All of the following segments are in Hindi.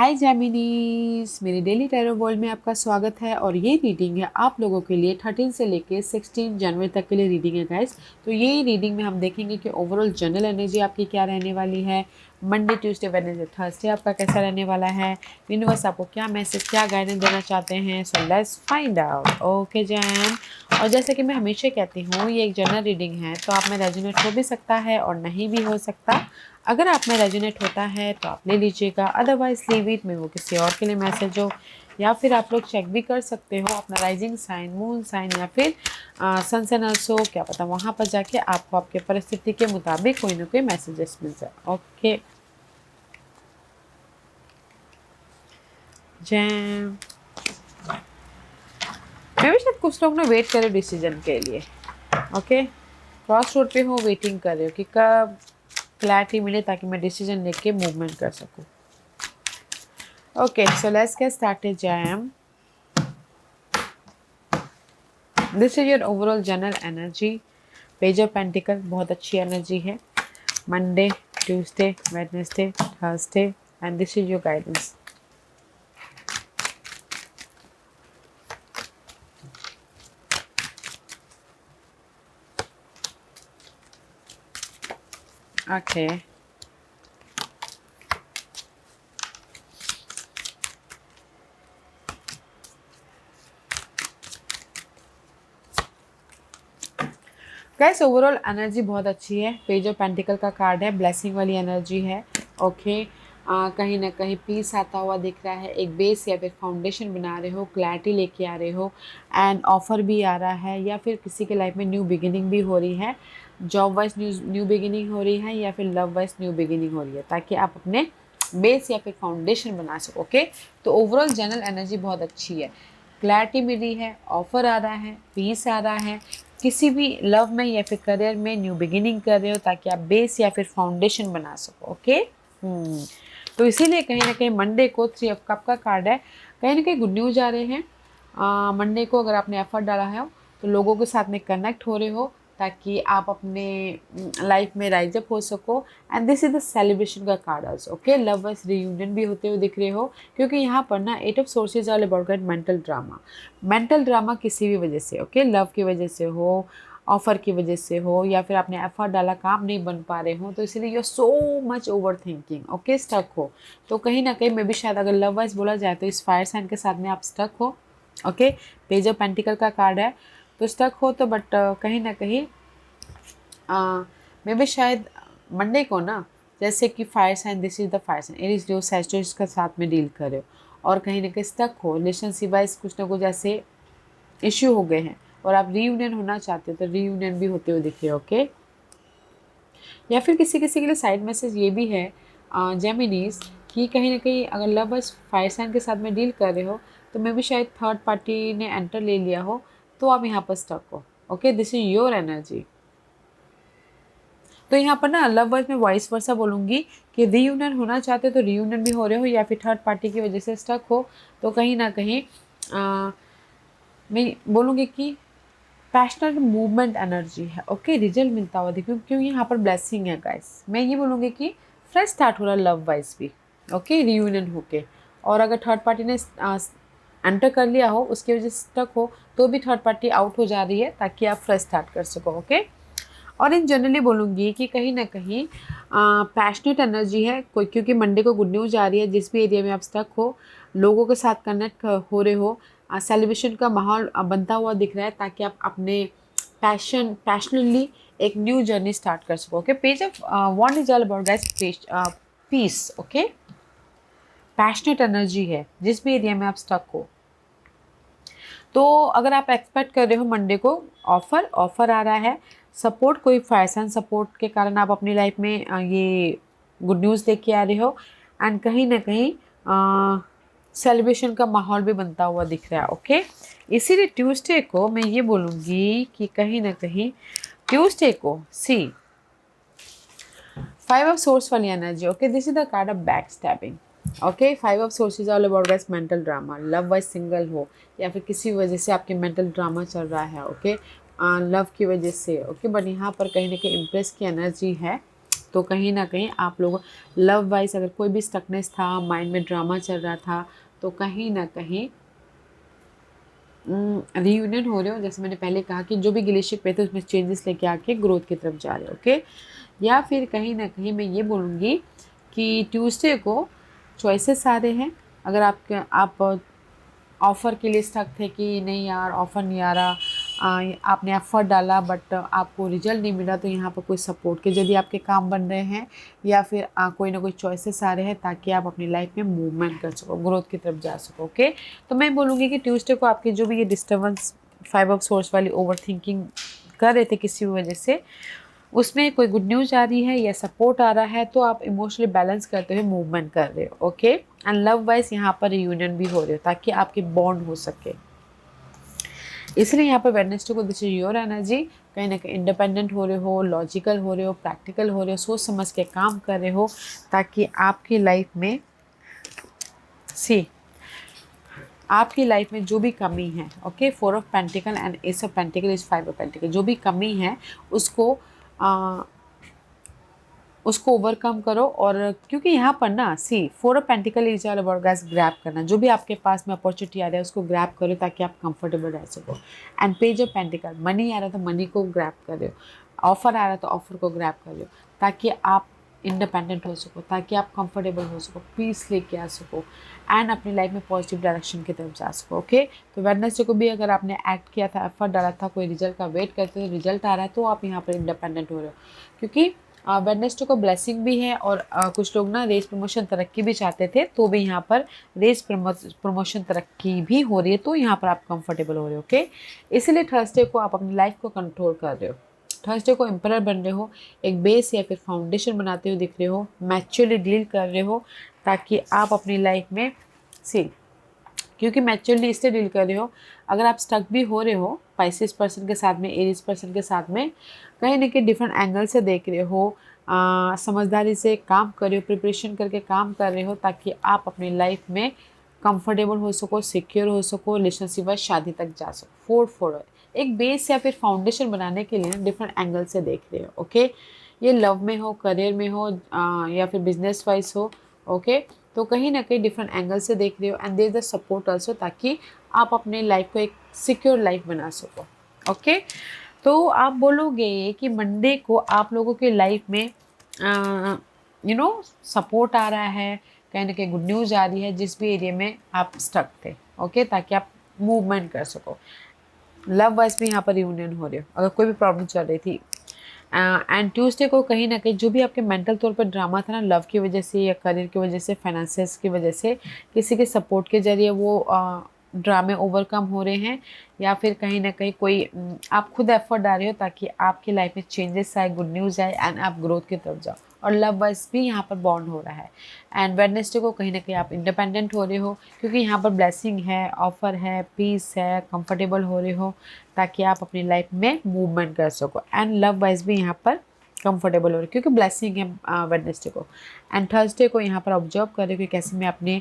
हाय जेमिनीज, मेरी डेली टैरो वर्ल्ड में आपका स्वागत है। और ये रीडिंग है आप लोगों के लिए 13 से लेके 16 जनवरी तक के लिए रीडिंग है गाइस। तो ये रीडिंग में हम देखेंगे कि ओवरऑल जनरल एनर्जी आपकी क्या रहने वाली है, मंडे ट्यूसडे वेडनेसडे थर्सडे आपका कैसा रहने वाला है, यूनिवर्स आपको क्या मैसेज क्या गाइडेंस देना चाहते हैं। So let's find out. Okay Jain. और जैसे कि मैं हमेशा कहती हूँ, ये एक जनरल रीडिंग है तो आप में रेजोनेट हो भी सकता है और नहीं भी हो सकता। अगर आप में रेजोनेट होता है तो आप ले लीजिएगा, अदरवाइज लीव इट में, वो किसी और के लिए मैसेज हो। या फिर आप लोग चेक भी कर सकते हो अपना राइजिंग साइन, मून साइन या फिर सन साइन ऑल्सो, क्या पता वहाँ पर जाके आपको आपके परिस्थिति के मुताबिक कोई ना कोई मैसेजेस मिल जाए। Okay jam. मैं भी शायद कुछ लोग ना वेट करें डिसीजन के लिए। ओके, क्रॉस रोड पे हो, वेटिंग कर रहे हो कि कब क्लैरिटी मिले ताकि मैं डिसीजन लेके मूवमेंट कर सकूं। Okay, so let's get started, Jam. This is your overall general energy. Page of Pentacle बहुत अच्छी एनर्जी है। Monday, Tuesday, Wednesday, Thursday, and this is your guidance. Okay. Guys, overall energy बहुत अच्छी है। पेज ऑफ पेंटिकल का कार्ड है, ब्लेसिंग वाली एनर्जी है। ओके, कहीं ना कहीं पीस आता हुआ दिख रहा है। एक बेस या फिर फाउंडेशन बना रहे हो, क्लैरिटी लेके आ रहे हो, एंड ऑफर भी आ रहा है, या फिर किसी के लाइफ में न्यू बिगिनिंग भी हो रही है। जॉब वाइज न्यू बिगिनिंग हो रही है या फिर लव वाइज न्यू बिगिनिंग हो रही है, ताकि आप अपने बेस या फिर फाउंडेशन बना सको। ओके, तो ओवरऑल जनरल एनर्जी बहुत अच्छी है। क्लैरिटी मिली है, ऑफर आ रहा है, पीस आ रहा है। किसी भी लव में या फिर करियर में न्यू बिगिनिंग कर रहे हो ताकि आप बेस या फिर फाउंडेशन बना सको। ओके, तो इसीलिए कहीं ना कहीं मंडे को 3 ऑफ कप का कार्ड है। कहीं ना कहीं गुड न्यूज आ रहे हैं। मंडे को अगर आपने एफर्ट डाला है तो लोगों के साथ में कनेक्ट हो रहे हो ताकि आप अपने लाइफ में राइज अप हो सको। And this is the celebration का card also. Okay, love wise reunion भी होते हुए दिख रहे हो, क्योंकि यहाँ पर ना 8 of sources all about mental drama. Mental drama किसी भी वजह से, ओके, लव की वजह से हो, ऑफर की वजह से हो, या फिर आपने एफर्ट डाला काम नहीं बन पा रहे हो, तो इसीलिए you so much overthinking. Okay, stuck हो। तो कहीं ना कहीं मैं भी शायद अगर लव वाइज बोला जाए तो इस फायर साइन के साथ में आप स्टक हो। ओके, पेज ऑफ पेंटिकल का कार्ड है तो स्टक हो तो, बट कहीं ना कहीं मैं भी शायद मंडे को ना, जैसे कि fire sign, this is the fire sign, Aries Leo Sagittarius के साथ में डील कर रहे हो और कहीं ना कहीं स्टक हो, रिलेशनशिप वाइज कुछ ना कुछ ऐसे इश्यू हो गए हैं और आप रीयूनियन होना चाहते हो तो रीयूनियन भी होते हुए दिखे। ओके, या फिर किसी किसी के लिए साइड मैसेज ये भी है जेमिनीज कि कहीं ना कहीं अगर लव बस फायर साइन के साथ में डील कर रहे हो तो मैं भी शायद थर्ड पार्टी ने एंटर ले लिया हो तो आप यहाँ पर स्टक हो। Okay, this is your energy. तो यहाँ पर ना लव वर्ड में वॉइस वर्सा बोलूँगी कि रीयूनियन होना चाहते हो तो रीयूनियन भी हो रहे हो, या फिर थर्ड पार्टी की वजह से स्टक हो तो कहीं ना कहीं मैं बोलूँगी कि पैशनेट मूवमेंट एनर्जी है। ओके, रिजल्ट मिलता हुआ देखो क्यों यहाँ पर ब्लेसिंग है गाइस। मैं ये बोलूँगी कि फ्रेश स्टार्ट हो रहा है लव वाइज भी। ओके, रीयूनियन होके, और अगर थर्ड पार्टी ने एंटर कर लिया हो उसकी वजह से स्टक हो तो भी थर्ड पार्टी आउट हो जा रही है ताकि आप फ्रेश स्टार्ट कर सको। ओके, और इन जनरली बोलूँगी कि कहीं ना कहीं पैशनेट एनर्जी है कोई, क्योंकि मंडे को गुड न्यूज आ रही है। जिस भी एरिया में आप स्टक हो, लोगों के साथ कनेक्ट हो रहे हो, सेलिब्रेशन का माहौल बनता हुआ दिख रहा है ताकि आप अपने पैशनली एक न्यू जर्नी स्टार्ट कर सको। Okay, page of wand is all about guys peace. Okay, passionate energy है जिस भी एरिया में आप स्टक हो। तो अगर आप एक्सपेक्ट कर रहे हो मंडे को ऑफर आ रहा है, सपोर्ट, कोई फैशन सपोर्ट के कारण आप अपनी लाइफ में ये गुड न्यूज़ देख के आ रहे हो, एंड कहीं ना कहीं सेलिब्रेशन का माहौल भी बनता हुआ दिख रहा है। ओके, इसीलिए ट्यूसडे को मैं ये बोलूँगी कि कहीं ना कहीं ट्यूसडे को सी 5 ऑफ सोर्स वाली energy. Okay, this is the card of back stabbing. Okay, 5 of source is all about guys mental drama. Love wise single हो या फिर किसी वजह से आपके मेंटल ड्रामा चल रहा है। ओके, लव की वजह से। ओके, बट यहाँ पर कहीं ना कहीं इम्प्रेस की एनर्जी है। तो कहीं ना कहीं आप लोग लव वाइज अगर कोई भी स्टकनेस था, माइंड में ड्रामा चल रहा था, तो कहीं ना कहीं रीयूनियन हो रहे हो। जैसे मैंने पहले कहा कि जो भी गिलेशिप पे थे उसमें चेंजेस लेके आके ग्रोथ की तरफ जा रहे हो। ओके, या फिर कहीं ना कहीं मैं ये बोलूँगी कि ट्यूसडे को चॉइसेस सारे हैं। अगर आप ऑफ़र के लिए स्टक थे कि नहीं यार ऑफ़र नहीं आ रहा, आपने एफर्ट डाला बट आपको रिजल्ट नहीं मिला, तो यहाँ पर कोई सपोर्ट के जरिए आपके काम बन रहे हैं, या फिर कोई ना कोई चॉइसेस आ रहे हैं ताकि आप अपनी लाइफ में मूवमेंट कर सको, ग्रोथ की तरफ जा सको। ओके, तो मैं बोलूँगी कि ट्यूसडे को आपकी जो भी ये डिस्टर्बेंस 5 ऑफ सोर्स वाली ओवर थिंकिंग कर रहे थे किसी भी वजह से, उसमें कोई गुड न्यूज़ आ रही है या सपोर्ट आ रहा है, तो आप इमोशनली बैलेंस करते हुए मूवमेंट कर रहे हो। ओके, एंड लव वाइज यहाँ पर रियूनियन भी हो रहे हो ताकि आपकी बॉन्ड हो सके। इसलिए यहाँ पर वेडनेसडे को दिस इज योर एनर्जी। कहीं ना कहीं इंडिपेंडेंट हो रहे हो, लॉजिकल हो रहे हो, प्रैक्टिकल हो रहे हो, सोच समझ के काम कर रहे हो ताकि आपकी लाइफ में आपकी लाइफ में जो भी कमी है, okay, 4 of pentacle and S of pentacle is 5 of pentacle, जो भी कमी है उसको उसको ओवरकम करो। और क्योंकि यहाँ पर ना 4 of pentacle is all about guys grab करना, जो भी आपके पास में अपॉर्चुनिटी आ रहा है उसको ग्रैब करो ताकि आप कंफर्टेबल रह सको। And page of pentacle, money आ रहा है तो मनी को ग्रैब कर रहे हो, ऑफर आ रहा है तो ऑफर को ग्रैब कर रहे हो ताकि आप इंडिपेंडेंट हो सको, ताकि आप कंफर्टेबल हो सको, पीस लेके आ सको एंड अपनी लाइफ में पॉजिटिव डायरेक्शन की तरफ जा सको। ओके, तो वेडनेसडे को भी अगर आपने एक्ट किया था, एफर्ट डाला था, कोई रिजल्ट का वेट करते थे, रिजल्ट आ रहा है, तो आप यहाँ पर इंडिपेंडेंट हो रहे हो। क्योंकि वेडनेसडे को ब्लेसिंग भी है और कुछ लोग ना रेस प्रमोशन तरक्की भी चाहते थे, तो भी यहाँ पर रेस प्रमोशन तरक्की भी हो रही है, तो यहाँ पर आप कंफर्टेबल हो रहे हो। ओके, इसलिए थर्सडे को आप अपनी लाइफ को कंट्रोल कर रहे हो, थर्सडे को एम्परर बन रहे हो, एक बेस या फिर फाउंडेशन बनाते हुए दिख रहे हो, मैच्योरली डील कर रहे हो ताकि आप अपनी लाइफ में क्योंकि मैच्योरली इससे डील कर रहे हो। अगर आप स्टक भी हो रहे हो पाइसेस पर्सन के साथ में, एरीज पर्सन के साथ में, कहीं ना कहीं डिफरेंट एंगल से देख रहे हो, समझदारी से काम कर रहे हो, प्रिपरेशन करके काम कर रहे हो ताकि आप अपनी लाइफ में कंफर्टेबल हो सको, सिक्योर हो सको, रिलेशनशिप व शादी तक जा सको। फोर एक बेस या फिर फाउंडेशन बनाने के लिए डिफरेंट एंगल से देख रहे हो। ओके, ये लव में हो, करियर में हो, या फिर बिजनेस वाइज हो। ओके, तो कहीं ना कहीं डिफरेंट एंगल से देख रहे हो and there the support also, ताकि आप अपने लाइफ को एक सिक्योर लाइफ बना सको। ओके, तो आप बोलोगे कि मंडे को आप लोगों के लाइफ में सपोर्ट आ रहा है, कहीं ना कहीं गुड न्यूज़ आ रही है जिस भी एरिया में आप स्टक थे। ओके, ताकि आप मूवमेंट कर सको। लव वाइज भी यहाँ पर यूनियन हो रहे हो अगर कोई भी प्रॉब्लम चल रही थी। एंड ट्यूसडे को कहीं ना कहीं जो भी आपके मेंटल तौर पर ड्रामा था ना, लव की वजह से या करियर की वजह से, फाइनेंसेस की वजह से, किसी के सपोर्ट के जरिए वो ड्रामे ओवरकम हो रहे हैं, या फिर कहीं ना कहीं कोई आप खुद एफर्ट डाल रहे हो ताकि आपकी लाइफ में चेंजेस आए, गुड न्यूज़ आए एंड आप ग्रोथ की तरफ जाओ। और लव वाइज भी यहाँ पर बॉन्ड हो रहा है। एंड वेडनेसडे को कहीं ना कहीं आप इंडिपेंडेंट हो रहे हो क्योंकि यहाँ पर ब्लेसिंग है, ऑफर है, पीस है, कंफर्टेबल हो रहे हो ताकि आप अपनी लाइफ में मूवमेंट कर सको। एंड लव वाइज भी यहाँ पर कंफर्टेबल हो रहे हो क्योंकि ब्लेसिंग है वेडनेसडे को। एंड थर्सडे को यहाँ पर ऑब्जर्व कर रहे हो कि कैसे मैं अपने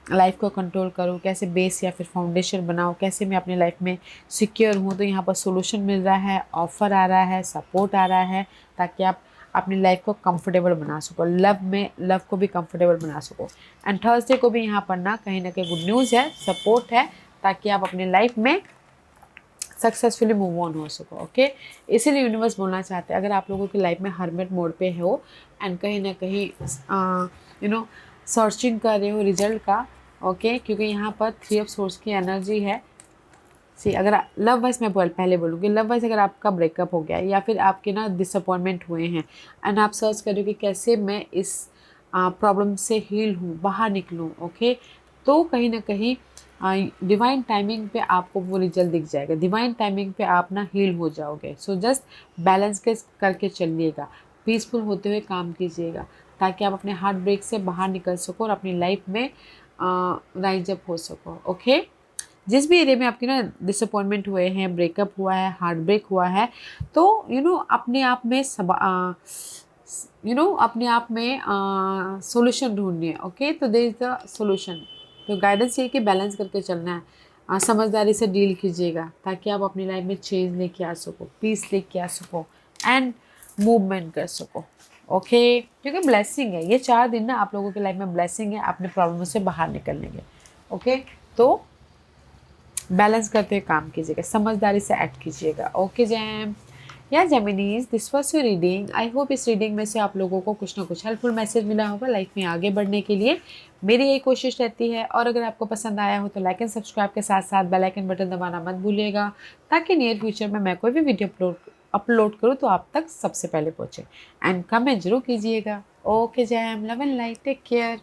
लाइफ को कंट्रोल करूँ, कैसे बेस या फिर फाउंडेशन बनाऊँ, कैसे मैं अपनी लाइफ में सिक्योर हूँ। तो यहाँ पर सोल्यूशन मिल रहा है, ऑफर आ रहा है, सपोर्ट आ रहा है ताकि आप अपनी लाइफ को कंफर्टेबल बना सको, लव को भी कंफर्टेबल बना सको। एंड थर्सडे को भी यहाँ पर ना कहीं गुड न्यूज़ है, सपोर्ट है ताकि आप अपनी लाइफ में सक्सेसफुली मूव ऑन हो सको। ओके, इसीलिए यूनिवर्स बोलना चाहते हैं अगर आप लोगों की लाइफ में हरमेट मोड पे हो एंड कहीं ना कहीं सर्चिंग कर रहे हो रिजल्ट का। ओके, क्योंकि यहाँ पर 3 ऑफ सोर्स की एनर्जी है। अगर लव वाइज मैं पहले बोलूँगी, लव वाइज अगर आपका ब्रेकअप हो गया है या फिर आपके ना डिसअपॉइंटमेंट हुए हैं एंड आप सर्च कर रहे हो कि कैसे मैं इस प्रॉब्लम से हील हूँ, बाहर निकलूँ। ओके, तो कहीं ना कहीं डिवाइन टाइमिंग पे आपको वो रिजल्ट दिख जाएगा, डिवाइन टाइमिंग पे आप ना हील हो जाओगे। सो जस्ट बैलेंस के करके चलिएगा, पीसफुल होते हुए काम कीजिएगा ताकि आप अपने हार्ट ब्रेक से बाहर निकल सको और अपनी लाइफ में राइज अप हो सको। ओके, जिस भी एरिया में आपकी ना डिसअपॉइंटमेंट हुए हैं, ब्रेकअप हुआ है, हार्ट ब्रेक हुआ है, तो अपने आप में अपने आप में सोल्यूशन ढूंढनी है। ओके, तो देयर इज द सोल्यूशन। तो गाइडेंस ये कि बैलेंस करके चलना है, समझदारी से डील कीजिएगा ताकि आप अपनी लाइफ में चेंज लेके आ सको, पीस लेके आ सको एंड मूवमेंट कर सको। ओके, क्योंकि ब्लेसिंग है ये 4 दिन ना, आप लोगों की लाइफ में ब्लेसिंग है अपने प्रॉब्लम से बाहर निकलने के। ओके, तो बैलेंस करते हुए काम कीजिएगा, समझदारी से एक्ट कीजिएगा। ओके जैम, या Geminis, this was your reading. I hope इस रीडिंग में से आप लोगों को कुछ ना कुछ हेल्पफुल मैसेज मिला होगा लाइफ में आगे बढ़ने के लिए। मेरी यही कोशिश रहती है। और अगर आपको पसंद आया हो तो लाइक एंड सब्सक्राइब के साथ साथ बेल आइकन बटन दबाना मत भूलिएगा, ताकि नियर फ्यूचर में मैं कोई भी वीडियो अपलोड करूँ तो आप तक सबसे पहले पहुँचे। एंड कमेंट जरूर कीजिएगा। Okay jam, love and light, take care.